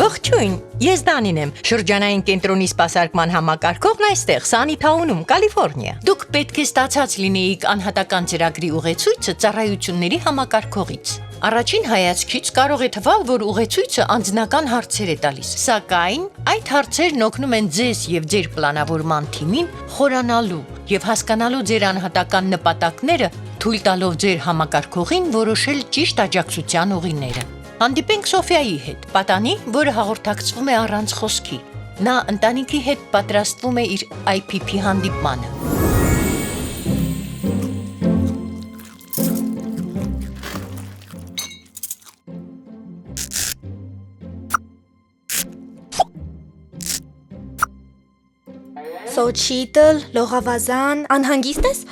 Ողջույն, ես Դանին եմ, շրջանային կենտրոնի սպասարկման համակարգողն այստեղ, Սանիթաունում, Կալիֆոռնիա։ Դուք պետք է ստացած լինեիք անհատական ծրագրի ուղեցույցը ծառայությունների համակարգողից։ Առաջին հայացքից կարող է թվալ, որ ուղեցույցը անձնական հարցեր է տալիս, սակայն այդ հարցերն օգնում են ձեզ եւ ձեր պլանավորման թիմին խորանալու եւ հասկանալու ձեր անհատական նպատակները, թույլ տալով ձեր համակարգողին որոշել ճիշտ աջակցության ուղիները։ Հանդիպենք Սոֆիայի հետ, պատանի, որը հաղորդակցվում է առանց խոսքի։ Նա ընտանիքի հետ պատրաստվում է իր IPP հանդիպմանը։ Սոչիտլ, լողավազան, անհանգիստ ես։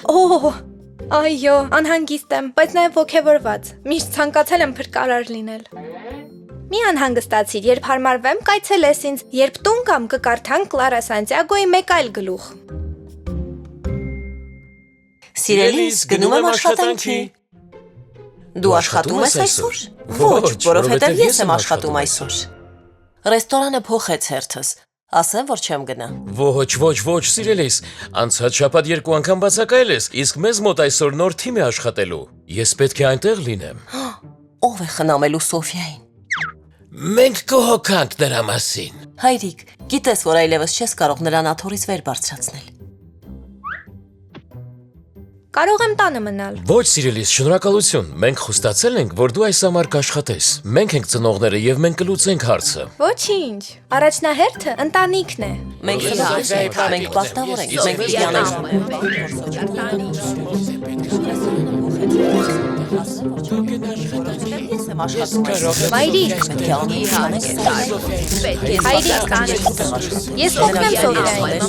Այո, անհանգիստ եմ, բայց նաև ոգևորված։ Միշտ ցանկացել եմ փրկարար լինել։ Մի անհանգստացիր, երբ հարմարվեմ, կայցելես ինձ, երբ տուն կամ կկարդանք Կլարա Սանտիագոյի մեկ այլ գլուխ։ Սիրելիս, գնում եմ աշխատանքի։ Դու աշխատում ես այսօր։ Ոչ, որովհետև ես եմ աշխատում այսօր։ Ռեստորանը փոխեց հերթս։ Ասեմ, որ չեմ գնա։ Ոչ, սիրելիս, անցած շաբաթ 2 անգամ բացակայել ես, իսկ մեզ մոտ այսօր նոր թիմ է աշխատելու։ Ես պետք է այնտեղ լինեմ։ Ով է խնամելու Սոֆիային։ Մենք կհոգանք նրա մասին։ Հայրիկ, գիտես, որ այլևս չես կարող նրան աթոռից վեր բարձրացնել։ Կարող եմ տանը մնալ։ Ոչ, սիրելիս, շնորհակալություն։ Մենք խոստացել ենք, որ դու այս համար կաշխատես։ Մենք ենք ծնողները եւ մենք կլուծենք հարցը։ Ոչինչ, առաջնահերթը ընտանիքն է։ Մենք խնամենք, մենք պարտավոր ենք, մենք Մայրիկ, հայրիկ կանես, ես օգնեմ Սոֆիային։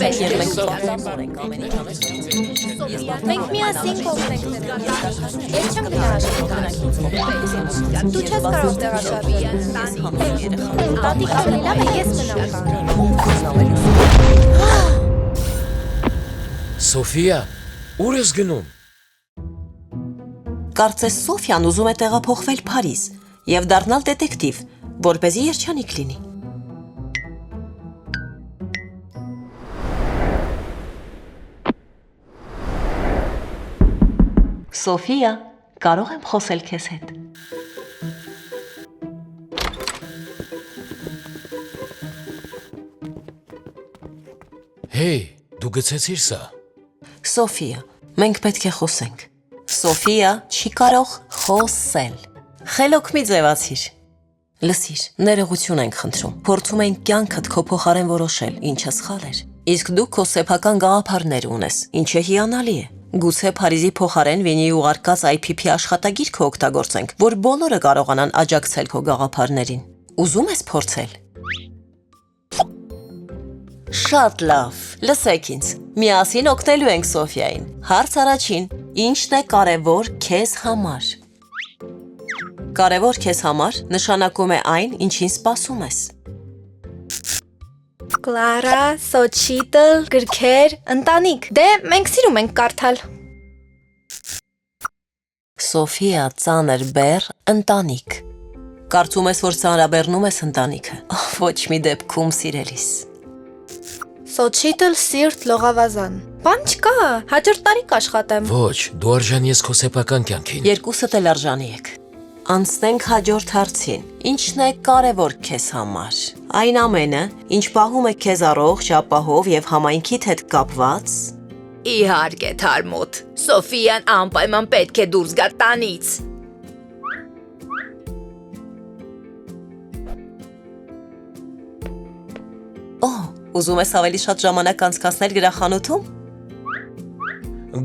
Մենք միասին կօգնենք նրան։ Ես չեմ գնա աշխատանքի։ Դու չես կարող տեղաշարժվել։ Տատիկ ավելի լավ է ես մնամ։ Սոֆիա, ուր ես գնում։ Կարծես Սոֆիան ուզում է տեղափոխվել Փարիզ եւ դառնալ դետեկտիվ, որպեսզի երջանիկ լինի։ Սոֆիա, կարող եմ խոսել քեզ հետ։ Հեյ, դու գցեցիր սա։ Սոֆիա, մենք պետք է խոսենք։ Սոֆիա չի կարող խոսել։ Խելոք մի ձևացիր։ Լսիր, ներողություն ենք խնդրում։ Փորձում ենք կյանքդ քո փոխարեն որոշել, ինչը սխալ էր։ Իսկ դու քո սեփական գաղափարներ ունես, ինչը հիանալի է։ Գուցե Փարիզի փոխարեն Վինիի ուղարկած IPP աշխատագիրքը օգտագործենք, որ բոլորը կարողանան աջակցել քո գաղափարներին։ Ուզում ես փորձել։ Շատ լավ։ Լսեք ինձ։ Միասին օգնելու ենք Սոֆիային։ Հարց առաջին. Ինչն է կարևոր քեզ համար։ Կարևոր քեզ համար նշանակում է այն, ինչին սպասում ես։ Կլարա, Սոչիտլ, գրքեր, ընտանիք։ Դե, մենք սիրում ենք կարդալ։ Սոֆիա, ծանր բեռ, ընտանիք։ Կարծում ես, որ ծանրաբեռնում ես ընտանիքը։ Ոչ մի դեպքում, սիրելիս։ Սոչիտլ, սիրտ, լողավազան։ Բան չկա, հաջորդ տարի կաշխատեմ։ Ոչ, դու արժանի ես քո սեփական կյանքին։ Երկուսդ էլ արժանի եք։ Անցնենք հաջորդ հարցին։ Ինչն է կարևոր քեզ համար։ Այն ամենը, ինչ պահում է քեզ առողջ, ապահով եւ համայնքիդ հետ կապված։ Իհարկե, թարմոտ։ Սոֆիան անպայման պետք է դուրս գա տանից։ Ուզում ես ավելի շատ ժամանակ անցկացնել գրախանութում։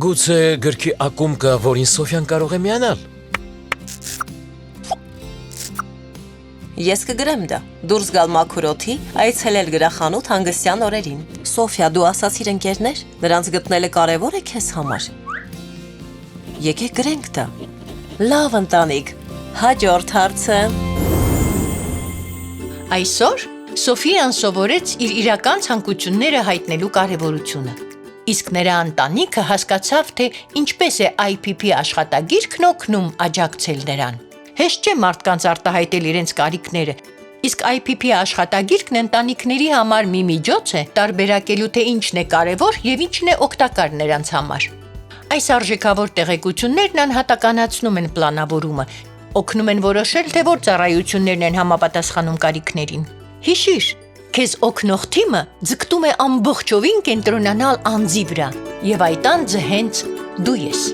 Գուցե գրքի ակումբ կա, որին Սոֆիան կարող է միանալ։ Ես կգրեմ դա։ Դուրս գալ մաքուր օդի, այցելել գրախանութ հանգստյան օրերին։ Սոֆիա, դու ասացիր ընկերներ, նրանց գտնելը կարևոր է քեզ համար։ Եկեք գրենք դա։ Լավ ընտանիք։ Հաջորդ հարցը։ Այսօր Սոֆիան սովորեց իր իրական ցանկությունները հայտնելու կարևորությունը։ Իսկ նրա ընտանիքը հասկացավ, թե ինչպես է IPP աշխատագիրքն օգնում աջակցել նրան։ Հեշտ չէ մարդկանց արտահայտել իրենց կարիքները, Իսկ IPP աշխատագիրքն ընտանիքների համար մի միջոց է տարբերակելու թե ինչն է կարևոր եւ ինչն է օգտակար նրանց համար։ Այս արժեքավոր տեղեկություններն անհատականացնում են պլանավորումը, օգնում են որոշել, թե որ ծառայություններն են համապատասխանում կարիքներին։ Հիշիր, քեզ օգնող թիմը ձգտում է ամբողջովին կենտրոնանալ անձի վրա, եւ այդ անձը հենց դու ես։